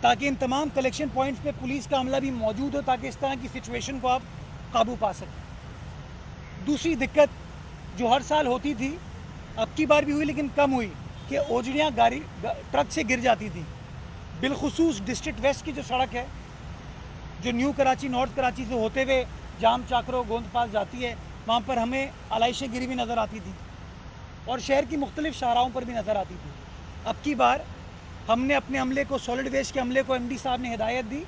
ताकि इन तमाम collection points पे पुलिस का अमला भी मौजूद हो ताकि इस तरह की सिचुएशन को आप काबू पा सकें। दूसरी दिक्कत जो हर साल होती थी, अब की बार भी हुई लेकिन कम हुई, कि ओजड़ियाँ ट्रक से गिर जाती थी। बिलखुसूस डिस्ट्रिक्ट वेस्ट की जो सड़क है जो न्यू कराची नॉर्थ कराची से होते हुए जाम चाकरो गोंदपाल जाती है, वहाँ पर हमें आलाइशें गिरी हुई नज़र आती थी और शहर की मुख्तलिफ शाहराहों पर भी नज़र आती थी। अब की बार हमने अपने अमले को, सॉलिड वेस्ट के अमले को, MD साहब ने हिदायत दी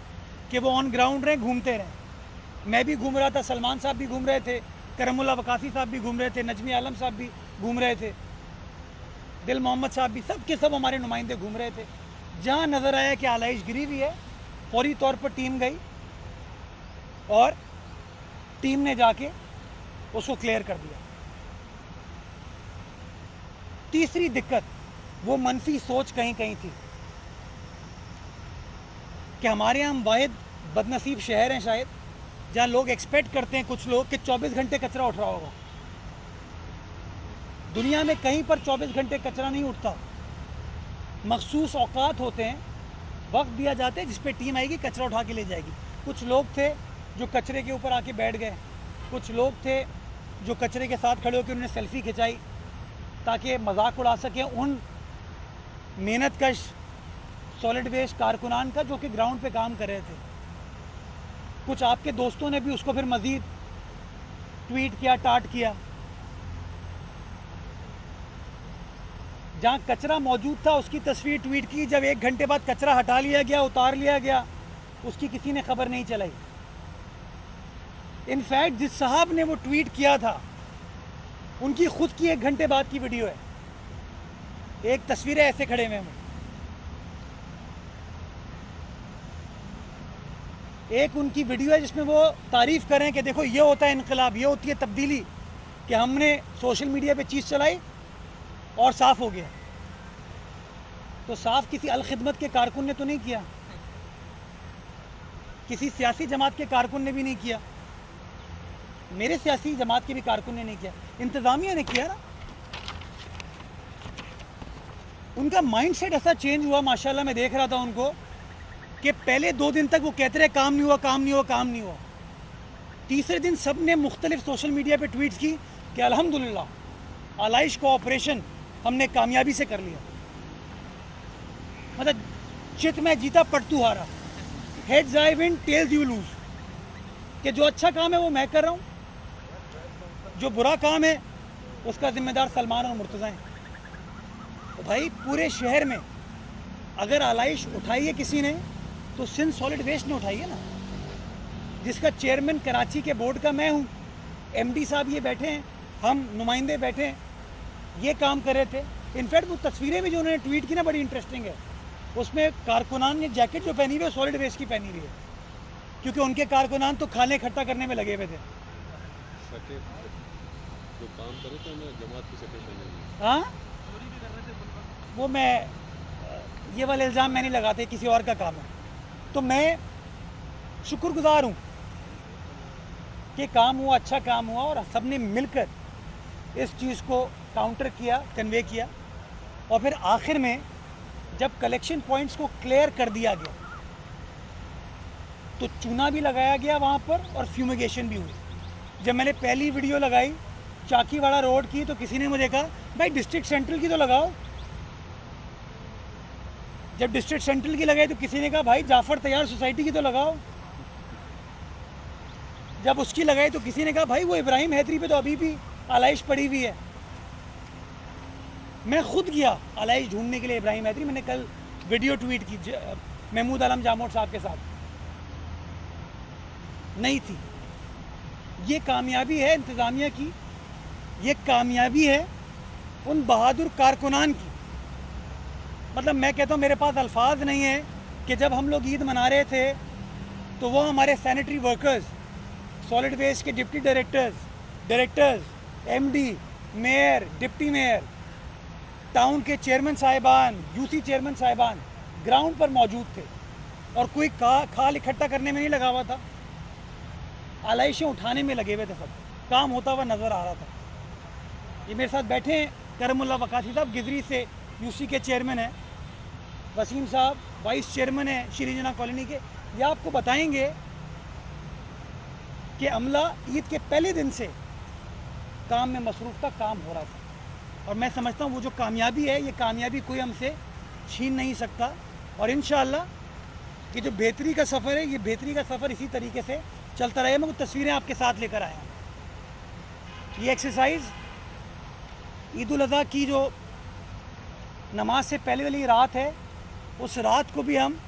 कि वो ऑन ग्राउंड रहें, घूमते रहें। मैं भी घूम रहा था, सलमान साहब भी घूम रहे थे, करमुल्ला वकासी साहब भी घूम रहे थे, नजमी आलम साहब भी घूम रहे थे, दिल मोहम्मद साहब भी, सब के सब हमारे नुमाइंदे घूम रहे थे। जहाँ नज़र आया कि आलाइश गिरी हुई है, फौरी तौर पर टीम गई और टीम ने जाके उसको क्लियर कर दिया। तीसरी दिक्कत वो मनफी सोच कहीं कहीं थी कि हमारे यहाँ हम वाहिद बदनसीब शहर हैं शायद जहाँ लोग एक्सपेक्ट करते हैं, कुछ लोग, कि 24 घंटे कचरा उठ रहा होगा। दुनिया में कहीं पर 24 घंटे कचरा नहीं उठता। मखसूस औकात होते हैं, वक्त दिया जाता है जिस पे टीम आएगी, कचरा उठा के ले जाएगी। कुछ लोग थे जो कचरे के ऊपर आके बैठ गए, कुछ लोग थे जो कचरे के साथ खड़े होकर उन्होंने सेल्फी खिंचाई ताकि मजाक उड़ा सकें उन मेहनतकश सॉलिड वेस्ट कारकुनान का जो कि ग्राउंड पे काम कर रहे थे। कुछ आपके दोस्तों ने भी उसको फिर मज़ीद ट्वीट किया, टाट किया। जहाँ कचरा मौजूद था उसकी तस्वीर ट्वीट की, जब 1 घंटे बाद कचरा हटा लिया गया, उतार लिया गया, उसकी किसी ने खबर नहीं चलाई। इनफैक्ट जिस साहब ने वो ट्वीट किया था उनकी खुद की 1 घंटे बाद की वीडियो है, एक तस्वीर है ऐसे खड़े हुए हैं। एक उनकी वीडियो है जिसमें वो तारीफ कर रहे हैं कि देखो ये होता है इनकलाब, ये होती है तब्दीली, कि हमने सोशल मीडिया पे चीज़ चलाई और साफ हो गया। तो साफ किसी अलखिदमत के कारकुन ने तो नहीं किया, किसी सियासी जमात के कारकुन ने भी नहीं किया, मेरे सियासी जमात के भी कारकुन ने नहीं किया, इंतज़ामिया ने किया ना। उनका माइंडसेट ऐसा चेंज हुआ माशाल्लाह, मैं देख रहा था उनको कि पहले 2 दिन तक वो कहते रहे काम नहीं हुआ, काम नहीं हुआ, काम नहीं हुआ। तीसरे दिन सब ने मुख्तलिफ सोशल मीडिया पे ट्वीट्स की कि अल्हम्दुलिल्लाह आलाइश को ऑपरेशन हमने कामयाबी से कर लिया। मतलब चित में जीता पट्टू हारा, heads I win tells you lose, कि जो अच्छा काम है वो मैं कर रहा हूँ, जो बुरा काम है उसका जिम्मेदार सलमान और मुर्तज़ा हैं। तो भाई पूरे शहर में अगर आलाइश उठाई है किसी ने तो सिंध सॉलिड वेस्ट ने उठाई है ना, जिसका चेयरमैन कराची के बोर्ड का मैं हूँ। MD साहब ये बैठे हैं, हम नुमाइंदे बैठे हैं, ये काम कर रहे थे। इनफैक्ट वो तस्वीरें भी जो उन्होंने ट्वीट की ना बड़ी इंटरेस्टिंग है, उसमें कारकुनान ने जैकेट जो पहनी हुई है सॉलिड वेस्ट की पहनी हुई है, क्योंकि उनके कारकुनान तो खाने इकट्ठा करने में लगे हुए थे। जो काम करे तो मैं जमात की सके, हाँ वो मैं ये वाले इल्ज़ाम मैं नहीं लगाते, किसी और का काम है। तो मैं शुक्रगुजार हूँ कि काम हुआ, अच्छा काम हुआ और सब ने मिलकर इस चीज़ को काउंटर किया, कन्वे किया। और फिर आखिर में जब कलेक्शन पॉइंट्स को क्लियर कर दिया गया तो चूना भी लगाया गया वहाँ पर और फ्यूमिगेशन भी हुई। जब मैंने पहली वीडियो लगाई चाकीवाड़ा रोड की तो किसी ने मुझे कहा भाई डिस्ट्रिक्ट सेंट्रल की तो लगाओ। जब डिस्ट्रिक्ट सेंट्रल की लगाई तो किसी ने कहा भाई जाफर तैयार सोसाइटी की तो लगाओ। जब उसकी लगाई तो किसी ने कहा भाई वो इब्राहिम हैदरी पे तो अभी भी आलाइश पड़ी हुई है। मैं खुद गया आलाइश ढूंढने के लिए इब्राहिम हैदरी, मैंने कल वीडियो ट्वीट की महमूद आलम जामोद साहब के साथ, नहीं थी। ये कामयाबी है इंतज़ामिया की, ये कामयाबी है उन बहादुर कारकुनान की। मतलब मैं कहता हूँ मेरे पास अल्फाज नहीं है कि जब हम लोग ईद मना रहे थे तो वो हमारे सैनिटरी वर्कर्स, सॉलिड वेस्ट के deputy directors, MD, mayor, deputy mayor, town के चेयरमैन साहिबान, UC चेयरमैन साहिबान ग्राउंड पर मौजूद थे और कोई खाल इकट्ठा करने में नहीं लगा हुआ था, आलाइशें उठाने में लगे हुए थे। सब काम होता हुआ नज़र आ रहा था। ये मेरे साथ बैठे हैं करमुल्ला वकासी साहब, गिजरी से UC के चेयरमैन हैं, वसीम साहब वाइस चेयरमैन है श्रीजना कॉलोनी के, ये आपको बताएंगे कि अमला ईद के पहले दिन से काम में मसरूफ़ था, काम हो रहा था। और मैं समझता हूँ वो जो कामयाबी है, ये कामयाबी कोई हमसे छीन नहीं सकता। और इंशाअल्लाह ये जो बेहतरी का सफ़र है, ये बेहतरी का सफ़र इसी तरीके से चलता रहेगा। मैं कुछ तस्वीरें आपके साथ लेकर आया हूँ। ये एक्सरसाइज ईद उल अज़हा की जो नमाज से पहले वाली रात है, उस रात को भी हम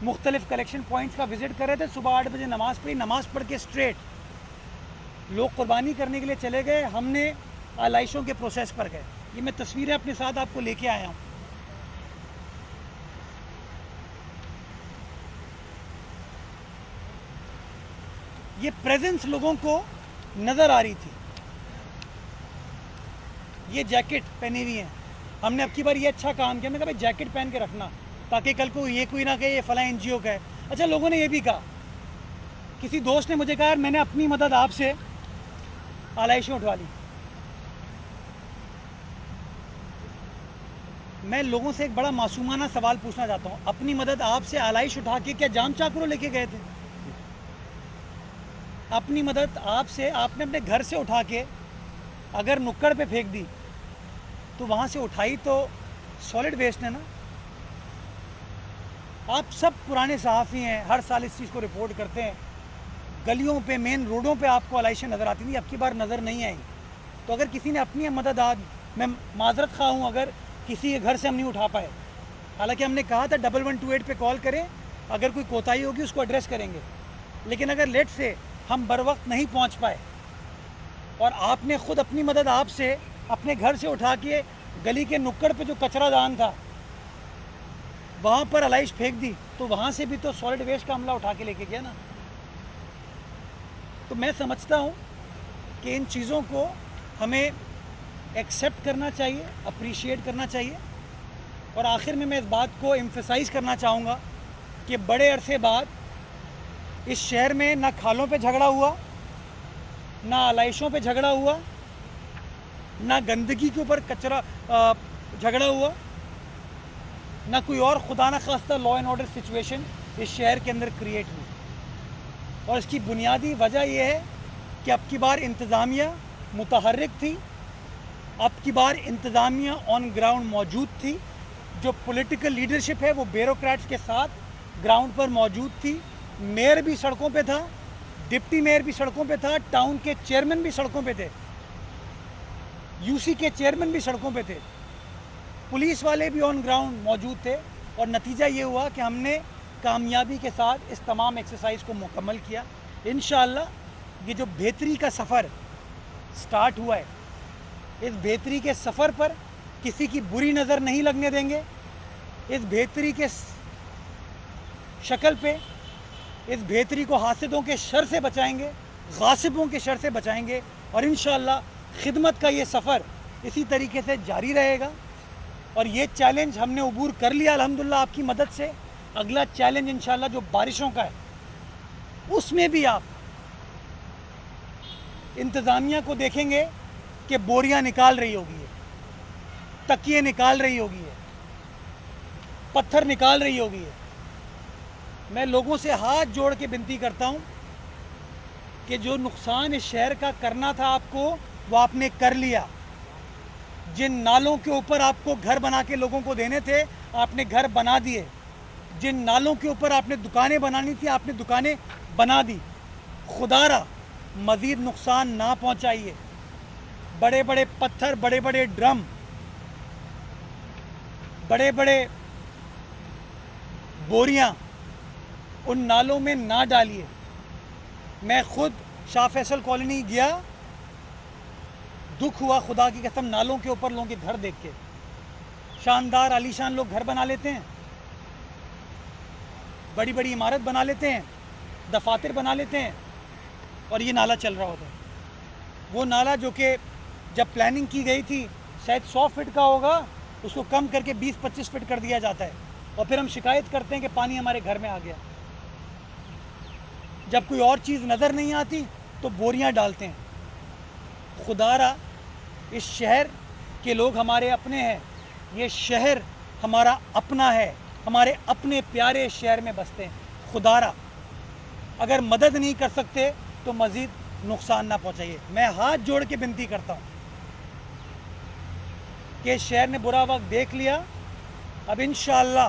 मुख्तलिफ कलेक्शन पॉइंट्स का विज़िट कर रहे थे। सुबह 8 बजे नमाज़ पढ़ी, नमाज़ पढ़ के स्ट्रेट लोग कुर्बानी करने के लिए चले गए, हमने आलाइशों के प्रोसेस पर गए। ये मैं तस्वीरें अपने साथ आपको लेके आया हूँ। ये प्रेजेंस लोगों को नज़र आ रही थी। ये जैकेट पहनी हुई है, हमने अब की बार ये अच्छा काम किया। मैं कहा भाई जैकेट पहन के रखना, ताकि कल को ये कोई ना कहे ये फला NGO का है। अच्छा, लोगों ने ये भी कहा, किसी दोस्त ने मुझे कहा मैंने अपनी मदद आपसे आलाइशें उठवा ली। मैं लोगों से एक बड़ा मासूमाना सवाल पूछना चाहता हूँ, अपनी मदद आपसे आलाइश उठा के क्या जाम चाकरों लेके गए थे? अपनी मदद आपसे आपने अपने घर से उठा के अगर नुक्कड़ पे फेंक दी तो वहाँ से उठाई तो सॉलिड वेस्ट है ना। आप सब पुराने सहाफ़ी हैं, हर साल इस चीज़ को रिपोर्ट करते हैं। गलियों पे, मेन रोडों पे आपको आलाइशें नज़र आती थी, अब की बार नज़र नहीं आई। तो अगर किसी ने अपनी मदद आज, मैं माजरत खा हूँ अगर किसी के घर से हम नहीं उठा पाए। हालांकि हमने कहा था 1128 पे कॉल करें, अगर कोई कोताही होगी उसको एड्रेस करेंगे। लेकिन अगर लेट से हम बर वक्त नहीं पहुँच पाए और आपने ख़ुद अपनी मदद आपसे अपने घर से उठा के गली के नुक्कड़ पे जो कचरादान था वहाँ पर आलाइश फेंक दी, तो वहाँ से भी तो सॉलिड वेस्ट का अमला उठा के लेके गया ना। तो मैं समझता हूँ कि इन चीज़ों को हमें एक्सेप्ट करना चाहिए, अप्रिशिएट करना चाहिए। और आखिर में मैं इस बात को एम्फसाइज़ करना चाहूँगा कि बड़े अरसे बाद इस शहर में ना खालों पे झगड़ा हुआ, ना आलाइशों पे झगड़ा हुआ, ना गंदगी के ऊपर कचरा झगड़ा हुआ, ना कोई और खुदा न खास्ता लॉ एंड ऑर्डर सिचुएशन इस शहर के अंदर क्रिएट हुई। और इसकी बुनियादी वजह यह है कि अब की बार इंतज़ामिया मुतहर्रिक थी, अब की बार इंतज़ामिया ऑन ग्राउंड मौजूद थी। जो पॉलिटिकल लीडरशिप है वो ब्यूरोक्रेट्स के साथ ग्राउंड पर मौजूद थी। मेयर भी सड़कों पे था, डिप्टी मेयर भी सड़कों पे था, टाउन के चेयरमैन भी सड़कों पे थे, यूसी के चेयरमैन भी सड़कों पे थे, पुलिस वाले भी ऑन ग्राउंड मौजूद थे। और नतीजा ये हुआ कि हमने कामयाबी के साथ इस तमाम एक्सरसाइज को मुकम्मल किया। इंशाअल्लाह ये जो बेहतरी का सफ़र स्टार्ट हुआ है, इस बेहतरी के सफ़र पर किसी की बुरी नज़र नहीं लगने देंगे। इस बेहतरी के शक्ल पे इस बेहतरी को हासिदों के शर से बचाएंगे, गासिबों के शर से बचाएंगे। और इंशाअल्लाह खिदमत का ये सफ़र इसी तरीके से जारी रहेगा। और ये चैलेंज हमने अबूर कर लिया अल्हम्दुलिल्लाह आपकी मदद से। अगला चैलेंज इंशाअल्लाह जो बारिशों का है, उसमें भी आप इंतज़ामिया को देखेंगे कि बोरियां निकाल रही होगी, तकिए निकाल रही होगी, पत्थर निकाल रही होगी। मैं लोगों से हाथ जोड़ के विनती करता हूं कि जो नुकसान इस शहर का करना था आपको, वो आपने कर लिया। जिन नालों के ऊपर आपको घर बना के लोगों को देने थे, आपने घर बना दिए। जिन नालों के ऊपर आपने दुकानें बनानी थी, आपने दुकानें बना दी। खुदारा मज़ीद नुकसान ना पहुंचाइए। बड़े बड़े पत्थर, बड़े बड़े ड्रम, बड़े बड़े बोरियां उन नालों में ना डालिए। मैं खुद शाह फैसल कॉलोनी गया, दुख हुआ खुदा की कसम, नालों के ऊपर लोगों के घर देख के। शानदार आलीशान लोग घर बना लेते हैं, बड़ी बड़ी इमारत बना लेते हैं, दफातर बना लेते हैं, और ये नाला चल रहा होता है। वो नाला जो कि जब प्लानिंग की गई थी शायद 100 फीट का होगा, उसको कम करके 20-25 फीट कर दिया जाता है। और फिर हम शिकायत करते हैं कि पानी हमारे घर में आ गया। जब कोई और चीज़ नज़र नहीं आती तो बोरियां डालते हैं। खुदारा इस शहर के लोग हमारे अपने हैं, ये शहर हमारा अपना है। हमारे अपने प्यारे शहर में बसते हैं। खुदारा अगर मदद नहीं कर सकते तो मज़ीद नुकसान ना पहुंचाइए। मैं हाथ जोड़ के विनती करता हूं कि शहर ने बुरा वक्त देख लिया, अब इंशाअल्लाह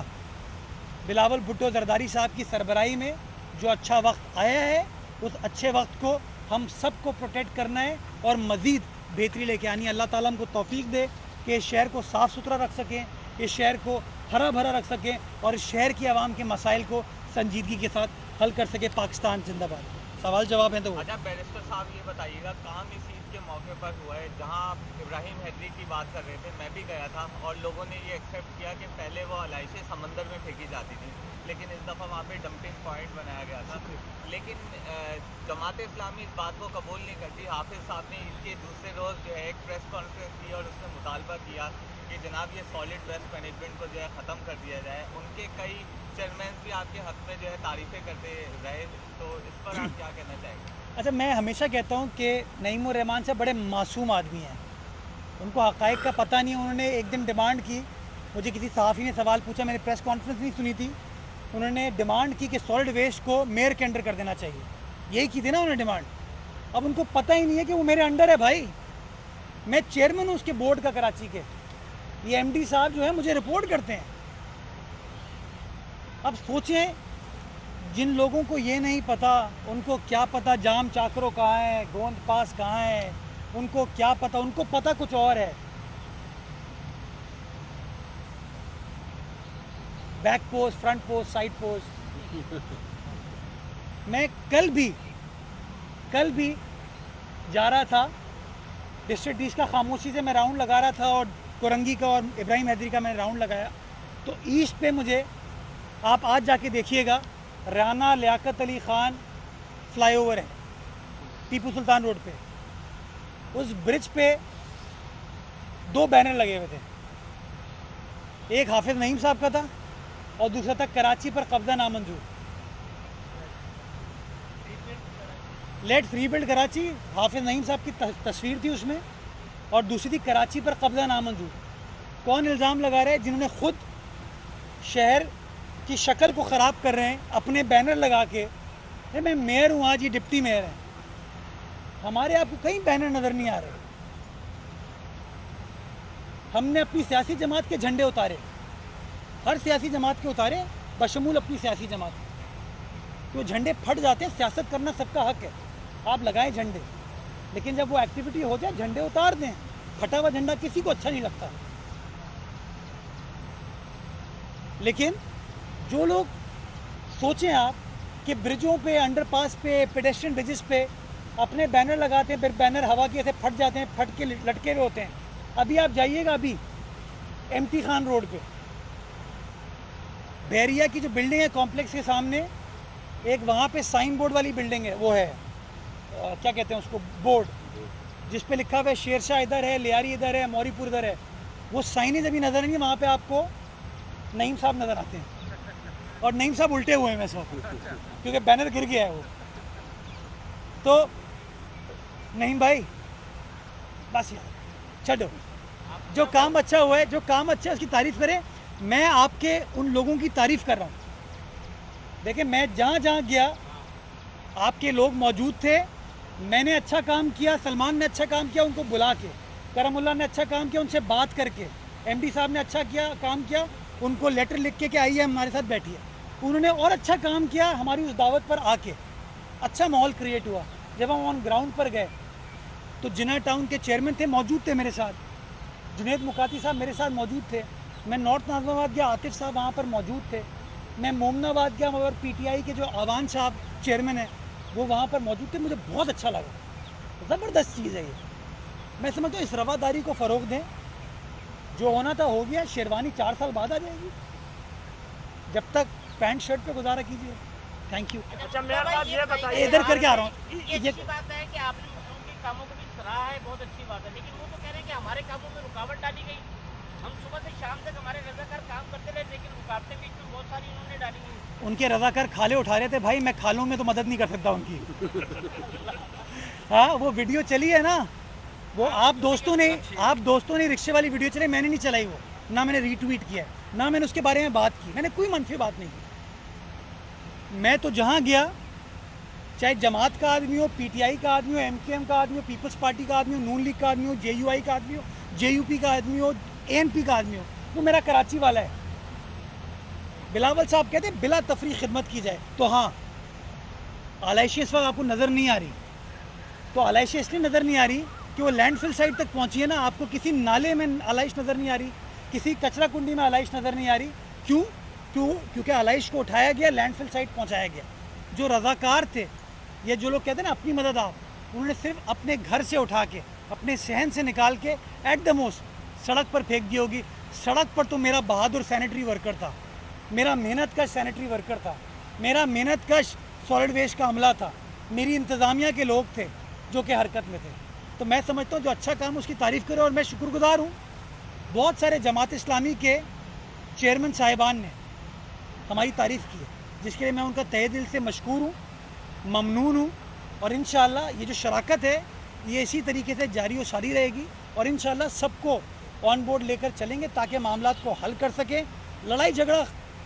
बिलावल भुट्टो जरदारी साहब की सरबराही में जो अच्छा वक्त आया है उस अच्छे वक्त को हम सबको प्रोटेक्ट करना है और मज़ीद बेहतरी लेके आनी है। अल्लाह ताला हमको तौफीक दे कि इस शहर को साफ़ सुथरा रख सकें, इस शहर को हरा भरा रख सकें और इस शहर की आवाम के मसाइल को संजीदगी के साथ हल कर सके। पाकिस्तान जिंदाबाद। सवाल जवाब है तो अच्छा बैरिस्टर साहब ये बताइएगा, काम इस ईद के मौके पर हुआ है जहां आप इब्राहिम हैदरी की बात कर रहे थे, मैं भी गया था और लोगों ने ये एक्सेप्ट किया कि पहले वो अलाइशें समंदर में फेंकी जाती थी, लेकिन इस दफ़ा वहाँ पे डंपिंग पॉइंट बनाया गया था। लेकिन जमात इस्लामी इस बात को कबूल नहीं करती। हाफिज़ साहब ने ईद के दूसरे रोज़ जो है एक प्रेस कॉन्फ्रेंस की और उसमें मुतालबा किया कि जनाब ये सॉलिड वेस्ट मैनेजमेंट को जो है ख़त्म कर दिया जाए। उनके कई चेयरमैन भी आपके हक़ में जो है तारीफ़ें करते रहे, तो इस पर आप क्या कहना चाहेंगे? अच्छा, मैं हमेशा कहता हूँ कि नईमुर रहमान साहब बड़े मासूम आदमी हैं, उनको हक़ाइक़ का पता नहीं है। उन्होंने एक दिन डिमांड की, मुझे किसी सहाफ़ी ने सवाल पूछा, मैंने प्रेस कॉन्फ्रेंस नहीं सुनी थी, उन्होंने डिमांड की कि सॉलिड वेस्ट को मेयर के अंडर कर देना चाहिए। यही की थी ना उन्होंने डिमांड। अब उनको पता ही नहीं है कि वो मेरे अंडर है। भाई मैं चेयरमैन हूँ उसके बोर्ड का कराची के, ये एमडी साहब जो है मुझे रिपोर्ट करते हैं। अब सोचें, जिन लोगों को ये नहीं पता, उनको क्या पता जाम चाकरो कहाँ है, गोंद पास कहाँ है, उनको क्या पता, उनको पता कुछ और है। Back post, front post, side post. मैं कल भी जा रहा था डिस्ट्रिक्ट ईस्ट का, खामोशी से मैं राउंड लगा रहा था और कोरंगी का और इब्राहिम हैदरी का मैंने राउंड लगाया। तो ईस्ट पे मुझे, आप आज जाके देखिएगा, राना लियाकत अली ख़ान फ्लाईओवर है टीपू सुल्तान रोड पे, उस ब्रिज पे 2 बैनर लगे हुए थे, एक हाफिज़ नईम साहब का था और दूसरा था कराची पर कब्जा नामंजूर, लेट्स रीबिल्ड कराची। हाफिज़ नईम साहब की तस्वीर थी उसमें और दूसरी थी कराची पर कब्जा नामंजूर। कौन इल्ज़ाम लगा रहे हैं? जिन्होंने खुद शहर की शक्ल को ख़राब कर रहे हैं अपने बैनर लगा के। मैं मेयर हूँ, आज ये डिप्टी मेयर है, हमारे आपको कहीं बैनर नज़र नहीं आ रहे। हमने अपनी सियासी जमात के झंडे उतारे, हर सियासी जमात के उतारे, बशमूल अपनी सियासी जमात के। तो झंडे फट जाते हैं, सियासत करना सबका हक है, आप लगाएं झंडे, लेकिन जब वो एक्टिविटी हो जाए झंडे उतार दें। फटा हुआ झंडा किसी को अच्छा नहीं लगता। लेकिन जो लोग सोचें आप कि ब्रिजों पे, अंडरपास पे, पेडेस्ट्रियन ब्रिजेस पे अपने बैनर लगाते हैं, फिर बैनर हवा के ऐसे फट जाते हैं, फट के लटके हुए होते हैं। अभी आप जाइएगा, अभी एमटी खान रोड पे बैरिया की जो बिल्डिंग है कॉम्प्लेक्स के सामने, एक वहाँ पे साइन बोर्ड वाली बिल्डिंग है, वो है क्या कहते हैं उसको, बोर्ड जिस पे लिखा हुआ है शेरशाह इधर है, लियारी इधर है, मौरीपुर इधर है। वो साइनेज अभी नज़र नहीं, वहाँ पे आपको नईम साहब नज़र आते हैं और नईम साहब उल्टे हुए हैं वैसे, क्योंकि बैनर गिर गया है वो। तो नईम भाई बस यार छोड़ो, जो काम अच्छा हुआ है, जो काम अच्छा है उसकी तारीफ़ करें। मैं आपके उन लोगों की तारीफ़ कर रहा हूँ। देखिए, मैं जहाँ जहाँ गया आपके लोग मौजूद थे, मैंने अच्छा काम किया, सलमान ने अच्छा काम किया, उनको बुला के, करमुल्ला ने अच्छा काम किया, उनसे बात करके, एमडी साहब ने अच्छा किया, काम किया, उनको लेटर लिख के कि आइए हमारे साथ बैठिए। उन्होंने और अच्छा काम किया, हमारी उस दावत पर आके अच्छा माहौल क्रिएट हुआ। जब हम ऑन ग्राउंड पर गए तो जिना टाउन के चेयरमैन थे, मौजूद थे मेरे साथ, जुनेद मुकाती साहब मेरे साथ मौजूद थे। मैं नॉर्थ नाज़िमाबाद गया, आतिफ साहब वहाँ पर मौजूद थे। मैं मोमनाबाद गया, मगर पीटीआई के जो आवान साहब चेयरमैन हैं वो वहाँ पर मौजूद थे। मुझे बहुत अच्छा लगा, ज़बरदस्त चीज़ है ये। मैं समझता हूँ इस रवादारी को फ़रोग दें, जो होना था हो गया। शेरवानी 4 साल बाद आ जाएगी, जब तक पैंट शर्ट पे गुजारा कीजिए। Thank you. अच्छा, मेरा बात ये बताइए, इधर करके आ रहा हूँ। ये अच्छी बात है कि आपने उनके कामों को भी सराहा है, बहुत अच्छी बात है, लेकिन वो तो कह रहे हैं कि हमारे कामों में रुकावट डाली गई। हम सुबह से शाम तक हमारे रज़ाकार काम करते रहे, लेकिन रुकावटें बीच में बहुत सारी उन्होंने डाली हुई। उनके रज़ाकार खाले उठा रहे थे भाई, मैं खालों में तो मदद नहीं कर सकता उनकी। हाँ, वो वीडियो चली है ना, वो आप दोस्तों ने रिक्शे वाली वीडियो चलाई, मैंने नहीं चलाई, वो ना मैंने रीट्वीट किया है, ना मैंने उसके बारे में बात की, मैंने कोई मनफी बात नहीं की। मैं तो जहाँ गया, चाहे जमात का आदमी हो, पीटीआई का आदमी हो, एमकेएम का आदमी हो, पीपल्स पार्टी का आदमी हो, नून लीग का आदमी हो, जेयूआई का आदमी हो, जेयूपी का आदमी हो, एएनपी का आदमी हो, वो मेरा कराची वाला है। बिलावल साहब कहते हैं बिला तफरी खिदमत की जाए, तो हाँ, आलाइशें इस वक्त आपको नज़र नहीं आ रही, तो आलाइशें इसलिए नज़र नहीं आ रही कि वो लैंडफिल साइड तक पहुँची है ना। आपको किसी नाले में आलाइश नज़र नहीं आ रही, किसी कचरा कुंडी में आलाइश नज़र नहीं आ रही। क्योंकि आलाइश को उठाया गया, लैंडफिल साइड पहुँचाया गया। जो रज़ाकार थे, ये जो लोग कहते हैं ना अपनी मदद आप, उन्होंने सिर्फ अपने घर से उठा के, अपने सहन से निकाल के एट द मोस्ट सड़क पर फेंक दी होगी। सड़क पर तो मेरा बहादुर सैनिटरी वर्कर था, मेरा मेहनत कश सैनिटरी वर्कर था, मेरा मेहनत कश सॉलिड वेस्ट का अमला था, मेरी इंतज़ामिया के लोग थे जो कि हरकत में थे। तो मैं समझता हूँ जो अच्छा काम उसकी तारीफ़ करे, और मैं शुक्रगुजार हूँ। बहुत सारे जमात इस्लामी के चेयरमैन साहिबान ने हमारी तारीफ़ की है, जिसके लिए मैं उनका तहे दिल से मशकूर हूँ, ममनून हूँ। और इंशाअल्लाह ये जो शराकत है ये इसी तरीके से जारी और सारी रहेगी, और इंशाअल्लाह सबको ऑन बोर्ड लेकर चलेंगे ताकि मामलात को हल कर सकें। लड़ाई झगड़ा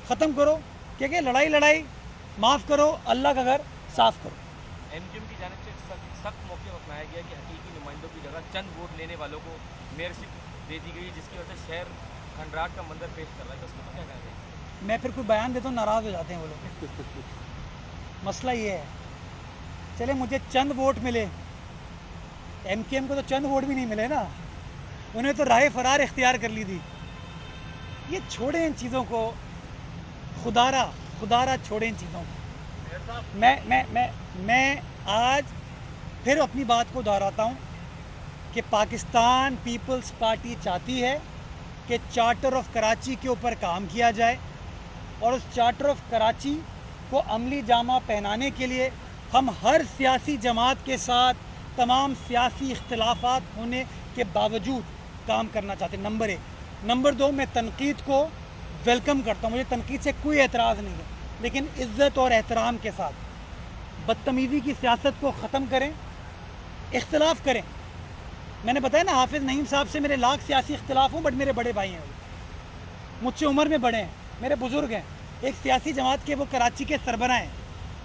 ख़त्म करो, क्योंकि लड़ाई माफ़ करो, अल्लाह का घर साफ़ करो। एमजीएम की जानिब से सख्त मौक़िफ़ अपनाया गया कि हकीकी नुमाइंदों की जगह चंद वोट लेने वालों को मेयरशिप दे दी गई, जिसकी वजह से शहर खंडराट का मंजर पेश कर रहा है। तो उसमें क्या कहना है? मैं फिर कोई बयान देता हूँ, नाराज़ हो जाते हैं वो लोग। मसला ये है, चले मुझे चंद वोट मिले, एमकेएम को तो चंद वोट भी नहीं मिले ना, उन्हें तो राह फरार इख्तियार कर ली थी। ये छोड़े इन चीज़ों को, खुदारा छोड़े इन चीज़ों को। मैं आज फिर अपनी बात को दोहराता हूँ कि पाकिस्तान पीपल्स पार्टी चाहती है कि चार्टर ऑफ कराची के ऊपर काम किया जाए, और उस चार्टर ऑफ कराची को अमली जामा पहनाने के लिए हम हर सियासी जमात के साथ तमाम सियासी इख्तिलाफात होने के बावजूद काम करना चाहते हैं, नंबर 1। नंबर 2, मैं तनकीद को वेलकम करता हूँ, मुझे तनकीद से कोई एतराज़ नहीं है, लेकिन इज़्ज़त और एहतराम के साथ। बदतमीज़ी की सियासत को ख़त्म करें, इख्तिलाफ़ करें। मैंने बताया ना, हाफिज़ नईम साहब से मेरे लाख सियासी इख्तिलाफ़ हों, बट मेरे बड़े भाई हैं, मुझसे उम्र में बड़े हैं, मेरे बुज़ुर्ग हैं। एक सियासी जमात के वो कराची के सरबराह हैं।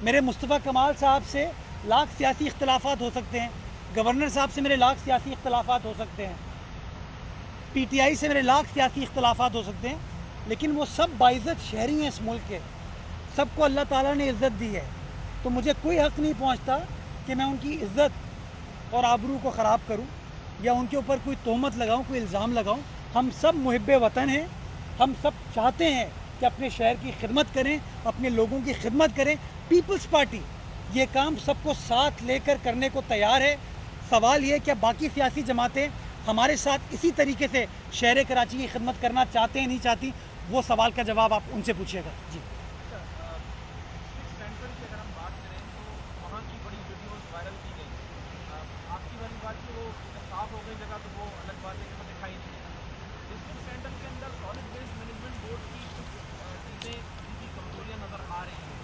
मेरे मुस्तफ़ा कमाल साहब से लाख सियासी इख्तिलाफ़ात हो सकते हैं, गवर्नर साहब से मेरे लाख सियासी इख्तिलाफ़ात हो सकते हैं, पीटीआई से मेरे लाख सियासी इख्तिलाफ़ात हो सकते हैं, लेकिन वो सब बाइज़्ज़त शहरी हैं इस मुल्क के, सबको अल्लाह ताला ने इज़्ज़त दी है। तो मुझे कोई हक़ नहीं पहुँचता कि मैं उनकी इज़्ज़त और आबरू को ख़राब करूँ या उनके ऊपर कोई तोहमत लगाऊँ, कोई इल्ज़ाम लगाऊँ। हम सब मुहिब्बे वतन हैं, हम सब चाहते हैं कि अपने शहर की खिदमत करें, अपने लोगों की खिदमत करें। पीपल्स पार्टी ये काम सबको साथ लेकर करने को तैयार है। सवाल ये है कि बाकी सियासी जमातें हमारे साथ इसी तरीके से शहर कराची की खिदमत करना चाहते हैं, नहीं चाहती, वो सवाल का जवाब आप उनसे पूछिएगा। जी, सेंटर की अगर हम बात करें तो वहाँ की बड़ी वीडियोस वायरल की गई। आपकी वाली बात की वो साफ हो गई जगह, तो वो अलग बात है कि वो दिखाई नहीं देता। डिस्ट्रिक्ट सेंटर के अंदर सॉलिड वेस्ट मैनेजमेंट बोर्ड की कुछ चीज़ें, उनकी कमजोरियाँ नज़र आ रही हैं,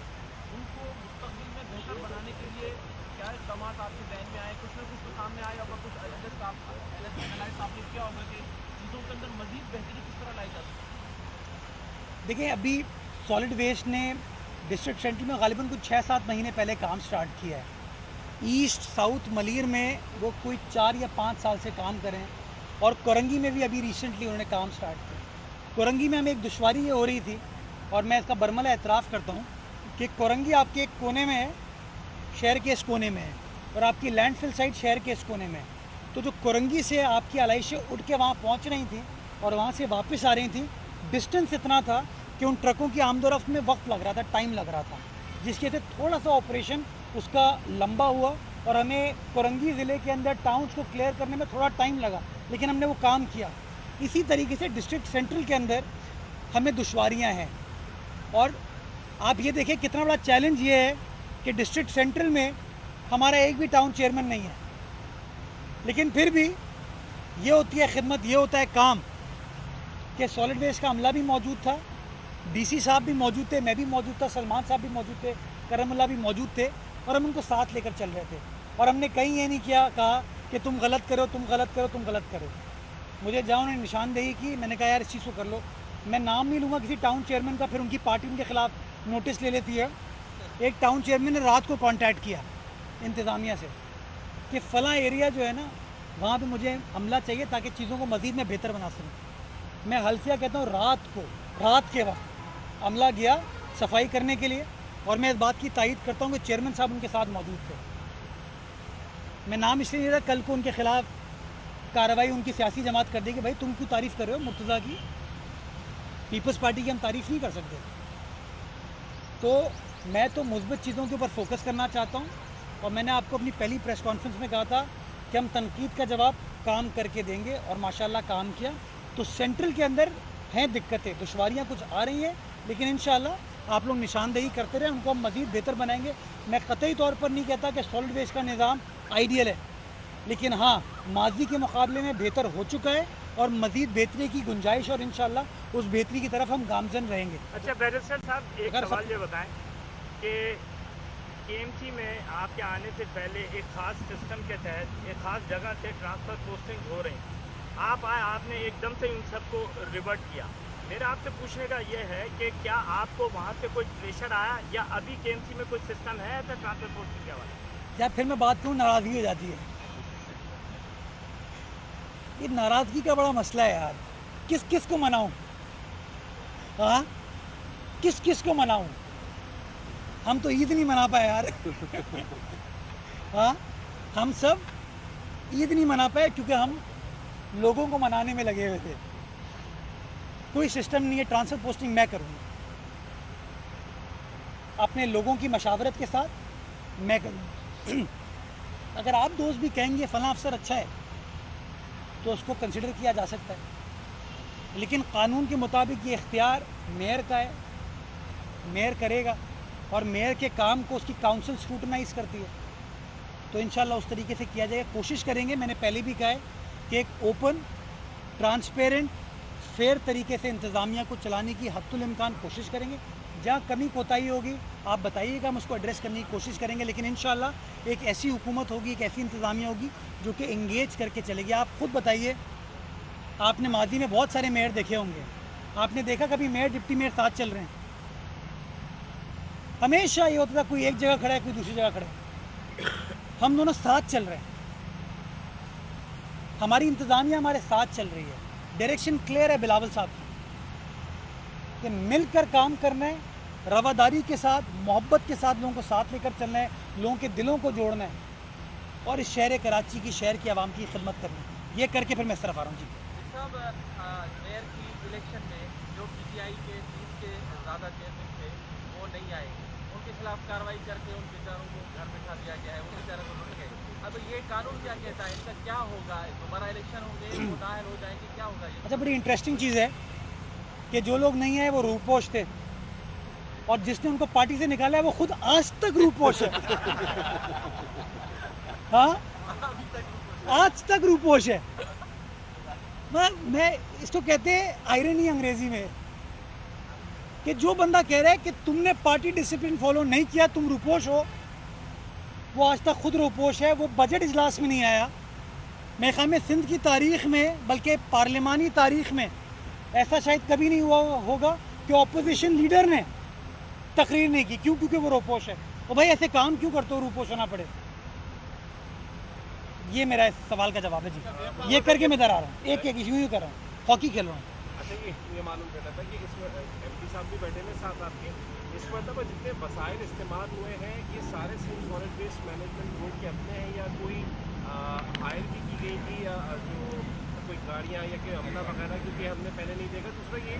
उनको मुस्तकबिल में बेहतर बनाने के लिए क्या इक़दाम आपके जहन में आए? कुछ ना कुछ तो सामने आए होगा, कुछ एनालिस्ट आपने किया होगा कि चीज़ों के अंदर मज़ीद बेहतरी किस तरह लाई जा सकती है? देखिए, अभी सॉलिड वेस्ट ने डिस्ट्रिक्ट सेंटर में गालिबन कुछ 6-7 महीने पहले काम स्टार्ट किया है। ईस्ट साउथ मलीर में वो कोई 4 या 5 साल से काम करें, और कोरंगी में भी अभी रिसेंटली उन्होंने काम स्टार्ट किया। कोरंगी में हमें एक दुश्वारी ये हो रही थी, और मैं इसका बरमला एतराफ़ करता हूँ कि कोरंगी आपके एक कोने में है, शहर के इस कोने में है, और आपकी लैंडफिल साइड शहर के इस कोने में है। तो जो कोरंगी से आपकी आलाइशें उठ के वहाँ पहुँच रही थी और वहाँ से वापस आ रही थी, डिस्टेंस इतना था कि उन ट्रकों की आमदोरफ्त में वक्त लग रहा था, टाइम लग रहा था, जिसकी वजह से थोड़ा सा ऑपरेशन उसका लंबा हुआ, और हमें कोरंगी ज़िले के अंदर टाउन्स को क्लियर करने में थोड़ा टाइम लगा, लेकिन हमने वो काम किया। इसी तरीके से डिस्ट्रिक्ट सेंट्रल के अंदर हमें दुश्वारियाँ हैं, और आप ये देखिए कितना बड़ा चैलेंज ये है कि डिस्ट्रिक्ट सेंट्रल में हमारा एक भी टाउन चेयरमैन नहीं है, लेकिन फिर भी ये होती है खिदमत, ये होता है काम कि सॉलिड वेस्ट का अमला भी मौजूद था, डीसी साहब भी मौजूद थे, मैं भी मौजूद था, सलमान साहब भी मौजूद थे, करमुल्ला भी मौजूद थे, और हम उनको साथ लेकर चल रहे थे। और हमने कहीं ये नहीं कहा कि तुम गलत करो, तुम गलत करो, तुम गलत करो। मुझे जहाँ उन्होंने निशानदेही की, मैंने कहा यार इस चीज़ को कर लो। मैं नाम नहीं लूँगा किसी टाउन चेयरमैन का, फिर उनकी पार्टी उनके खिलाफ नोटिस ले लेती है। एक टाउन चेयरमैन ने रात को कांटेक्ट किया इंतज़ामिया से कि फ़लाँ एरिया जो है ना, वहाँ पे मुझे अमला चाहिए ताकि चीज़ों को मज़ीद मैं बेहतर बना सकूँ। मैं हल्फिया कहता हूँ, रात के वक्त अमला गया सफाई करने के लिए, और मैं इस बात की तायीद करता हूँ कि चेयरमैन साहब उनके साथ मौजूद थे। मैं नाम इसलिए नहीं रहा, कल को उनके खिलाफ कार्रवाई उनकी सियासी जमात कर देगी, भाई तुम क्यों तारीफ़ कर रहे हो मुर्तज़ा की, पीपल्स पार्टी की हम तारीफ़ नहीं कर सकते। तो मैं तो मुस्बत चीज़ों के ऊपर फोकस करना चाहता हूँ, और मैंने आपको अपनी पहली प्रेस कॉन्फ्रेंस में कहा था कि हम तनकीद का जवाब काम करके देंगे, और माशाल्लाह काम किया। तो सेंट्रल के अंदर हैं दिक्कतें, दुश्वारियाँ कुछ आ रही हैं, लेकिन इंशाल्लाह आप लोग निशानदेही करते रहें, उनको हम मज़ीद बेहतर बनाएंगे। मैं कतई तौर पर नहीं कहता कि सॉलिड वेस्ट का निज़ाम आइडियल है, लेकिन हाँ माजी के मुकाबले में बेहतर हो चुका है, और मज़ीद बेहतरी की गुंजाइश, और इंशाल्लाह उस बेहतरी की तरफ हम गामजन रहेंगे। अच्छा बैरिस्टर साहब, एक अगर सवाल ये बताएं कि केएमसी में आपके आने से पहले एक ख़ास सिस्टम के तहत एक ख़ास जगह से ट्रांसफ़र पोस्टिंग हो रही, आप आए, आपने एकदम से उन सबको रिवर्ट किया। मेरा आपसे पूछने का ये है कि क्या आपको वहाँ से कोई प्रेशर आया, या अभी केएमसी में कोई सिस्टम है ऐसा ट्रांसफ़र पोस्टिंग के हवाले? या फिर मैं बात करूँ, नाराज़गी हो जाती है। ये नाराज़गी का बड़ा मसला है यार, किस किस को मनाऊँ? हाँ, किस किस को मनाऊँ? हम तो ईद नहीं मना पाए यार। हाँ, हम सब ईद नहीं मना पाए क्योंकि हम लोगों को मनाने में लगे हुए थे। कोई सिस्टम नहीं है, ट्रांसफ़र पोस्टिंग मैं करूँगा अपने लोगों की मशावरत के साथ, मैं करूँगा। अगर आप दोस्त भी कहेंगे फ़लाँ अफसर अच्छा है तो उसको कंसिडर किया जा सकता है, लेकिन कानून के मुताबिक ये इख्तियार मेयर का है, मेयर करेगा, और मेयर के काम को उसकी काउंसिल स्क्रूटनाइज करती है। तो इंशाल्लाह उस तरीके से किया जाएगा, कोशिश करेंगे। मैंने पहले भी कहा है कि एक ओपन, ट्रांसपेरेंट, फेयर तरीके से इंतज़ामिया को चलाने की हद्दुल इम्कान कोशिश करेंगे। जहाँ कमी कोताही होगी आप बताइएगा, हम उसको एड्रेस करने की कोशिश करेंगे, लेकिन इंशाल्लाह एक ऐसी हुकूमत होगी, एक ऐसी इंतज़ामिया होगी जो कि इंगेज करके चलेगी। आप खुद बताइए, आपने माजी में बहुत सारे मेयर देखे होंगे, आपने देखा कभी मेयर डिप्टी मेयर साथ चल रहे हैं? हमेशा ये होता था कोई एक जगह खड़ा है, कोई दूसरी जगह खड़ा है। हम दोनों साथ चल रहे हैं, हमारी इंतज़ामिया हमारे साथ चल रही है। डायरेक्शन क्लियर है बिलावल साहब की कि मिलकर काम करना है, रवादारी के साथ, मोहब्बत के साथ लोगों को साथ लेकर चलना है, लोगों के दिलों को जोड़ना है, और इस शहर कराची की, शहर की आवाम की खिदमत करनी है। ये करके फिर मैं इस तरफ आ रहा हूँ। जी साहब, मेयर की इलेक्शन में जो पीटीआई के 30 के ज़्यादा चेयरमैन थे वो नहीं आए, उनके खिलाफ कार्रवाई करके उन बेचारों को घर बिठा दिया गया है, उन बेचारों को लुट गए। अब ये कानून क्या कहता है, इनका क्या होगा? दोबारा इलेक्शन होंगे, वो नाअहल हो जाएंगे, क्या होगा ये? अच्छा, बड़ी इंटरेस्टिंग चीज़ है कि जो लोग नहीं आए वो रूपोश थे, और जिसने उनको पार्टी से निकाला है वो खुद आज तक रूपोश है। हाँ, आज तक रूपोश है। मैं इसको कहते हैं आयरनी अंग्रेजी में, कि जो बंदा कह रहा है कि तुमने पार्टी डिसिप्लिन फॉलो नहीं किया, तुम रूपोश हो, वो आज तक खुद रूपोश है। वो बजट इजलास में नहीं आया। मेरे ख्याल में सिंध की तारीख़ में, बल्कि पार्लिमानी तारीख़ में ऐसा शायद कभी नहीं हुआ होगा कि अपोजिशन लीडर ने तकरीर नहीं की। क्यों? क्योंकि वो रूपोश है। तो भाई ऐसे काम क्यों करते हो, रूपोश होना पड़े? ये मेरा इस सवाल का जवाब है। जी, ये करके मैं इधर आ रहा हूँ, एक एक यूँ कर रहा हूँ, हॉकी खेल रहा हूँ। अच्छा, ये मालूम करना था कि इसमें एमपी साहब भी बैठे हैं साथ आपके, इस मतलब जितने वसाइल इस्तेमाल हुए हैं ये सारे Sindh solid waste management board के अपने हैं, या कोई हायर भी की गई थी, या जो कोई गाड़ियाँ या कोई अमला वगैरह, क्योंकि हमने पहले नहीं देखा। दूसरा ये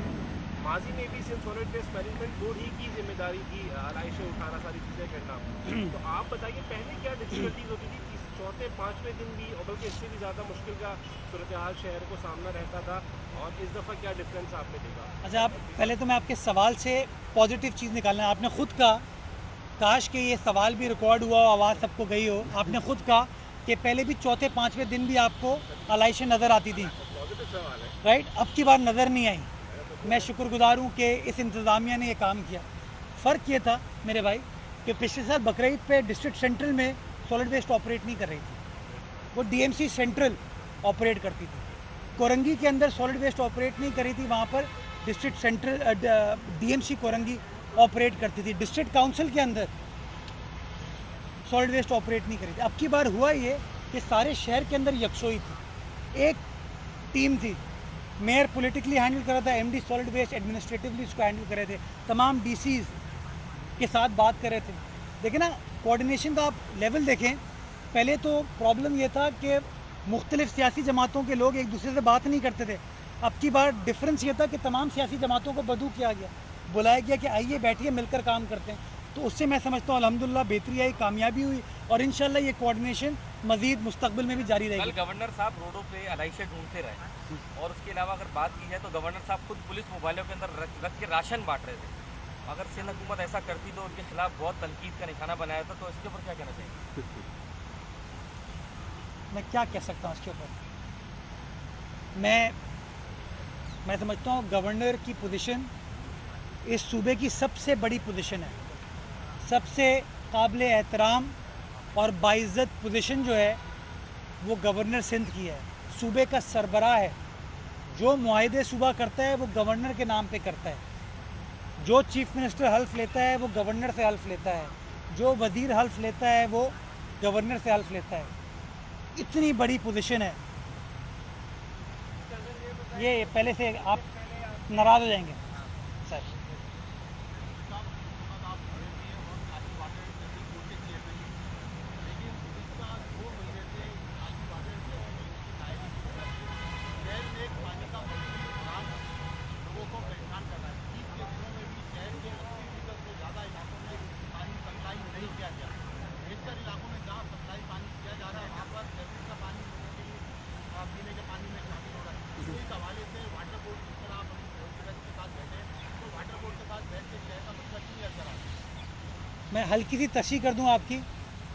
माजी में भी Sindh solid waste management board ही की जिम्मेदारी थी आलाइशें उठाना, सारी चीज़ें करना। तो आप बताइए पहले क्या डिफिकल्टीज होती थी? चौथे पाँचवें दिन भी, और बल्कि इससे भी ज़्यादा मुश्किल का सूरत हाल शहर को सामना रहता था, और इस दफ़ा क्या डिफरेंस आपने देखा? अच्छा, आप पहले तो मैं आपके सवाल से पॉजिटिव चीज़ निकालना। आपने खुद कहा, काश कि ये सवाल भी रिकॉर्ड हुआ हो, आवाज़ सबको गई हो। आपने खुद कहा कि पहले भी चौथे पाँचवें दिन भी आपको आलाइशें नज़र आती थी, राइट? अब की बार नज़र नहीं आई। मैं शुक्रगुजार हूँ कि इस इंतज़ामिया ने ये काम किया। फ़र्क ये था मेरे भाई कि पिछले साल बकरीद पे डिस्ट्रिक्ट सेंट्रल में सॉलिड वेस्ट ऑपरेट नहीं कर रही थी, वो डीएमसी सेंट्रल ऑपरेट करती थी। कोरंगी के अंदर सॉलिड वेस्ट ऑपरेट नहीं करी थी, वहाँ पर district central DMC Korangi operate करती थी। डिस्ट्रिक्ट काउंसिल के अंदर सॉलिड वेस्ट ऑपरेट नहीं करी थी। अब की बार हुआ ये कि सारे शहर के अंदर यकसोई थी, एक टीम थी। मेयर पॉलिटिकली हैंडल कर रहा था, एमडी सॉलिड वेस्ट एडमिनिस्ट्रेटिवली इसको हैंडल कर रहे थे, तमाम डीसीज के साथ बात कर रहे थे। देखिए ना, कोऑर्डिनेशन का आप लेवल देखें। पहले तो प्रॉब्लम ये था कि मुख्तलिफ सियासी जमातों के लोग एक दूसरे से बात नहीं करते थे। अब की बार डिफरेंस ये था कि तमाम सियासी जमातों को बदू किया गया, बुलाया गया कि आइए बैठिए मिलकर काम करते हैं। तो उससे मैं समझता हूँ अल्हम्दुलिल्लाह बेहतरी आई, कामयाबी हुई और इंशाल्लाह ये कोऑर्डिनेशन मज़ीद मुस्तकबिल में भी जारी रहेगी। कल गवर्नर साहब रोडों पे अलाइशे ढूंढते रहे और उसके अलावा अगर बात की जाए तो गवर्नर साहब खुद पुलिस मोबाइलों के अंदर रख के राशन बांट रहे थे। अगर सिंध हुकूमत ऐसा करती तो उनके खिलाफ बहुत तनकीद का निशाना बनाया था, तो इसके ऊपर क्या कहना चाहिए? मैं क्या कह सकता हूँ इसके ऊपर? मैं समझता हूँ गवर्नर की पोजीशन इस सूबे की सबसे बड़ी पोजीशन है, सबसे काबिल एहतराम और बाइज़्ज़त पोजीशन जो है वो गवर्नर सिंध की है। सूबे का सरबराह है, जो मुआहदे सूबा करता है वो गवर्नर के नाम पे करता है। जो चीफ मिनिस्टर हल्फ लेता है वो गवर्नर से हल्फ लेता है, जो वज़ीर हल्फ लेता है वो गवर्नर से हल्फ लेता है। इतनी बड़ी पोजीशन है ये, पहले से आप नाराज़ हो जाएंगे सर। मैं हल्की सी तशरीह कर दूं आपकी,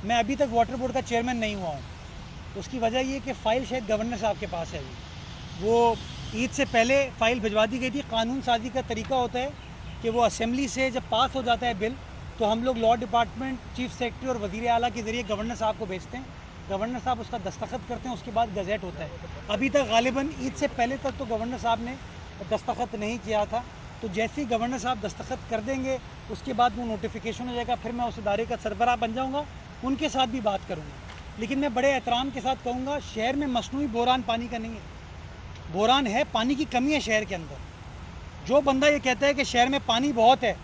मैं अभी तक वाटर बोर्ड का चेयरमैन नहीं हुआ हूं। उसकी वजह ये कि फ़ाइल शायद गवर्नर साहब के पास है अभी। वो ईद से पहले फ़ाइल भिजवा दी गई थी। कानून साजी का तरीका होता है कि वो असेंबली से जब पास हो जाता है बिल तो हम लोग लॉ डिपार्टमेंट, चीफ सेक्रेटरी और वज़ीर आला के ज़रिए गवर्नर साहब को भेजते हैं। गवर्नर साहब उसका दस्तखत करते हैं, उसके बाद गज़ेट होता है। अभी तक गालिबन ईद से पहले तक तो गवर्नर साहब ने दस्तखत नहीं किया था। तो जैसे ही गवर्नर साहब दस्तखत कर देंगे उसके बाद वो नोटिफिकेशन हो जाएगा, फिर मैं उस इदारे का सरबराह बन जाऊँगा, उनके साथ भी बात करूँगा। लेकिन मैं बड़े एहतराम के साथ कहूँगा, शहर में मसनूई बोरान पानी का नहीं है। बोरान है, पानी की कमी है शहर के अंदर। जो बंदा ये कहता है कि शहर में पानी बहुत है,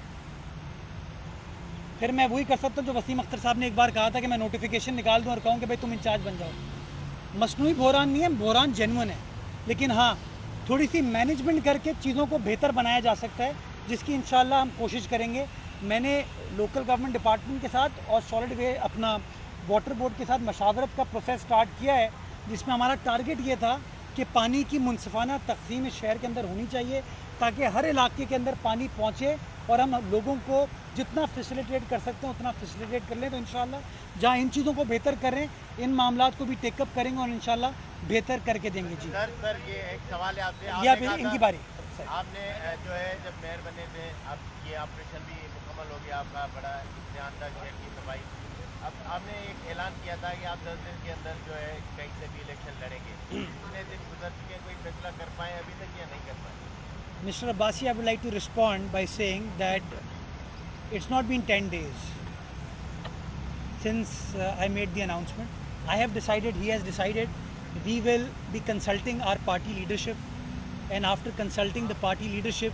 फिर मैं वही कर सकता हूँ जो वसीम अख्तर साहब ने एक बार कहा था कि मैं नोटिफिकेशन निकाल दूँ और कहूँ कि भाई तुम इंचार्ज बन जाओ। मसनूई बोरान नहीं है, बोरान जेन्युइन है। लेकिन हाँ, थोड़ी सी मैनेजमेंट करके चीज़ों को बेहतर बनाया जा सकता है, जिसकी इंशाल्लाह हम कोशिश करेंगे। मैंने लोकल गवर्नमेंट डिपार्टमेंट के साथ और सॉलिड वे अपना वाटर बोर्ड के साथ मशावरत का प्रोसेस स्टार्ट किया है, जिसमें हमारा टारगेट ये था कि पानी की मुनसिफाना तकसीम इस शहर के अंदर होनी चाहिए ताकि हर इलाके के अंदर पानी पहुँचे और हम लोगों को जितना फैसिलिटेट कर सकते हैं उतना फैसिलिटेट कर लें। तो इंशाल्लाह जहाँ इन चीज़ों को बेहतर करें, इन मामलात को भी टेकअप करेंगे और इंशाल्लाह बेहतर करके देंगे। जी सर ये एक सवाल है आपसे, या फिर इनकी बारी। आपने जो है जब मेयर बने थे, अब ये ऑपरेशन भी मुकम्मल हो गया आपका, बड़ा ध्यानदार शहर की सफाई। अब आपने एक ऐलान किया था कि आप 10 दिन के अंदर जो है कहीं से भी इलेक्शन लड़ेंगे। कितने दिन गुजर चुके हैं, कोई फैसला कर पाए अभी तक या नहीं कर पाए? Mr. Abbasi, I would like to respond by saying that it's not been 10 days since I made the announcement. I have decided, he has decided, we will be consulting our party leadership, and after consulting the party leadership,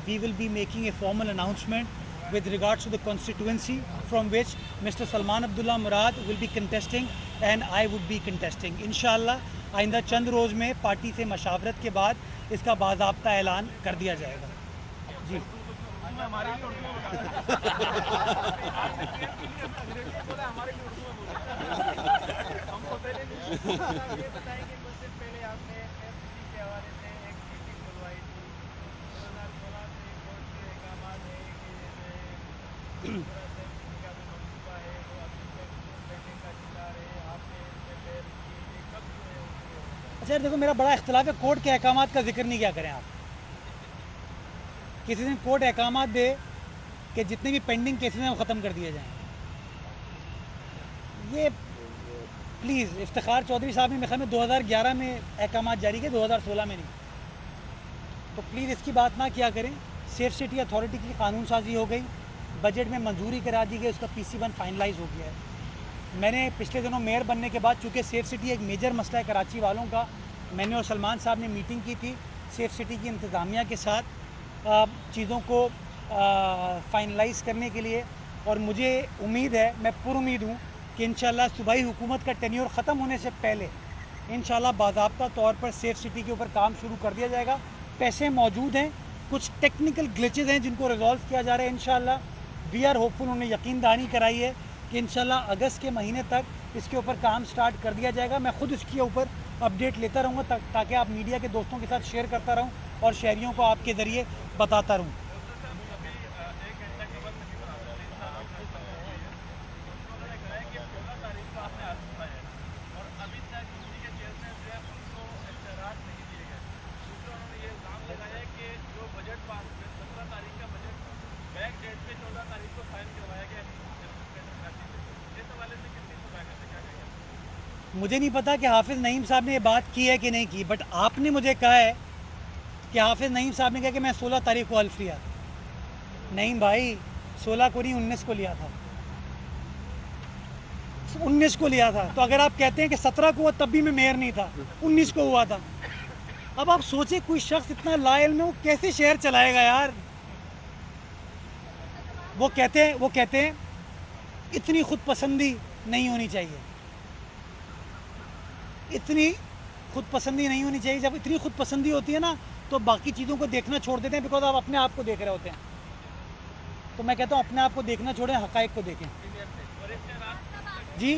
we will be making a formal announcement with regards to the constituency from which Mr. Salman Abdullah Murad will be contesting and I would be contesting. Inshallah, आइंदा चंद रोज़ में party से मशावरत के बाद इसका बाज़ाब्ता ऐलान कर दिया जाएगा। जी अच्छा देखो, मेरा बड़ा इख्तिलाफ है, कोर्ट के अहकामात का जिक्र नहीं क्या करें आप। किसी दिन कोर्ट अहकामात दे कि जितने भी पेंडिंग केसेस हैं वो ख़त्म कर दिए जाएं। ये प्लीज़ इफ्तिखार चौधरी साहब ने मेरे ख्याल में 2011 में अहकाम जारी किए, 2016 में नहीं। तो प्लीज़ इसकी बात ना किया करें। सेफ सिटी अथॉरिटी की कानून साजी हो गई, बजट में मंजूरी करा दी गई, उसका PC1 फाइनलाइज हो गया है। मैंने पिछले दिनों मेयर बनने के बाद, चूँकि सेफ सिटी एक मेजर मसला है कराची वालों का, मैंने और सलमान साहब ने मीटिंग की थी सेफ सिटी की इंतज़ामिया के साथ चीज़ों को फाइनलाइज करने के लिए। और मुझे उम्मीद है, मैं पुरुम्मीद हूँ कि इंशाल्लाह सूबाई हुकूमत का टेन्योर ख़त्म होने से पहले इंशाल्लाह बाज़ाब्ता तौर पर सेफ सिटी के ऊपर काम शुरू कर दिया जाएगा। पैसे मौजूद हैं, कुछ टेक्निकल ग्लिचेस हैं जिनको रिजॉल्व किया जा रहा है इंशाल्लाह। वी आर होपफुल, उन्होंने यकीन दहानी कराई है कि इंशाल्लाह अगस्त के महीने तक इसके ऊपर काम स्टार्ट कर दिया जाएगा। मैं ख़ुद इसके ऊपर अपडेट लेता रहूँगा ताकि आप मीडिया के दोस्तों के साथ शेयर करता रहूँ और शहरियों को आपके ज़रिए बताता रहूँ। मुझे नहीं पता कि हाफिज़ नईम साहब ने ये बात की है कि नहीं की, बट आपने मुझे कहा है कि हाफिज़ नईम साहब ने कहा कि मैं 16 तारीख को हल्फ लिया। नहीं भाई, 16 को नहीं, 19 को लिया था, 19 को लिया था। तो अगर आप कहते हैं कि 17 को हुआ तब भी मैं मेयर नहीं था, 19 को हुआ था। अब आप सोचे कोई शख्स इतना लाइल में वो कैसे शहर चलाएगा यार। वो कहते हैं इतनी खुद पसंदी नहीं होनी चाहिए, इतनी खुद पसंदी नहीं होनी चाहिए। जब इतनी खुद पसंदी होती है ना तो बाकी चीज़ों को देखना छोड़ देते हैं, बिकॉज आप अपने आप को देख रहे होते हैं। तो मैं कहता हूँ अपने आप को देखना छोड़ें, हक़ाइक़ को देखें। जी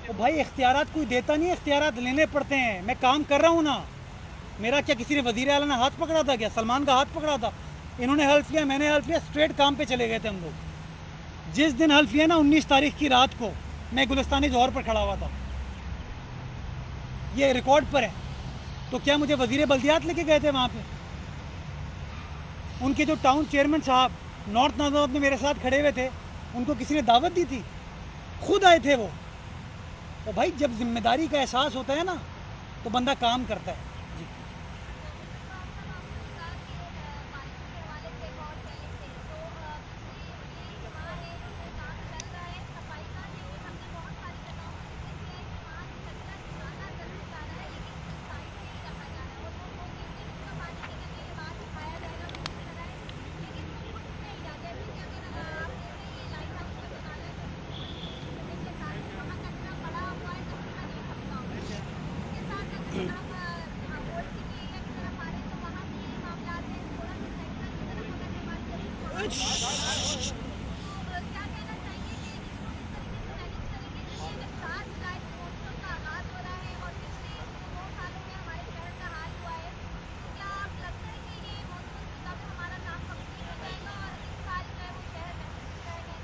तो भाई इख्तियारात कोई देता नहीं है, इख्तियारात लेने पड़ते हैं। मैं काम कर रहा हूँ ना, मेरा क्या किसी ने वज़ीर आला ने हाथ पकड़ा था क्या? सलमान का हाथ पकड़ा था, इन्होंने हल्फ लिया, मैंने हल्फ लिया, स्ट्रेट काम पे चले गए थे हम लोग। जिस दिन हल्फ लिया ना 19 तारीख की रात को, मैं गुलिस्तानी जौहर पर खड़ा हुआ था, ये रिकॉर्ड पर है। तो क्या मुझे वज़ीर बल्दियात लेके गए थे वहाँ पे? उनके जो टाउन चेयरमैन साहब नॉर्थ नाज़ाबाद में मेरे साथ खड़े हुए थे, उनको किसी ने दावत दी थी? खुद आए थे वो। तो भाई जब जिम्मेदारी का एहसास होता है ना तो बंदा काम करता है। जी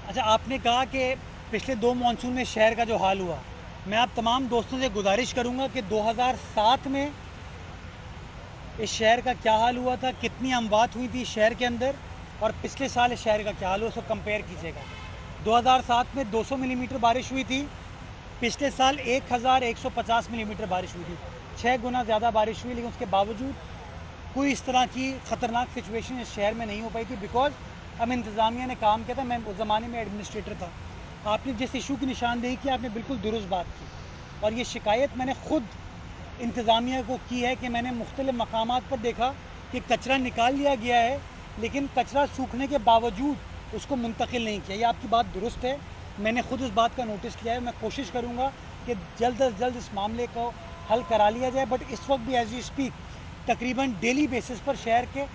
अच्छा, आपने कहा कि पिछले 2 मानसून में शहर का जो हाल हुआ, मैं आप तमाम दोस्तों से गुजारिश करूंगा कि 2007 में इस शहर का क्या हाल हुआ था, कितनी अमवात हुई थी शहर के अंदर, और पिछले साल इस शहर का क्या हाल हुआ, उसको कंपेयर कीजिएगा। 2007 में 200 मिलीमीटर बारिश हुई थी, पिछले साल 1150 मिलीमीटर बारिश हुई थी, 6 गुना ज़्यादा बारिश हुई। लेकिन उसके बावजूद कोई इस तरह की ख़तरनाक सिचुएशन इस शहर में नहीं हो पाई थी, बिकॉज हम इंतज़ामिया ने काम किया था। मैं उस ज़माने में एडमिनिस्ट्रेटर था। आपने जिस इशू की निशानदेही की, आपने बिल्कुल दुरुस्त बात की, और ये शिकायत मैंने ख़ुद इंतज़ामिया को की है कि मैंने मुख्तलिफ़ मकामात पर देखा कि कचरा निकाल लिया गया है, लेकिन कचरा सूखने के बावजूद उसको मुंतकिल नहीं किया। ये आपकी बात दुरुस्त है, मैंने ख़ुद उस बात का नोटिस लिया है। मैं कोशिश करूँगा कि जल्द अज जल्द इस मामले को हल करा लिया जाए। बट इस वक्त भी एज यू स्पीक तकरीबन डेली बेसिस पर शहर के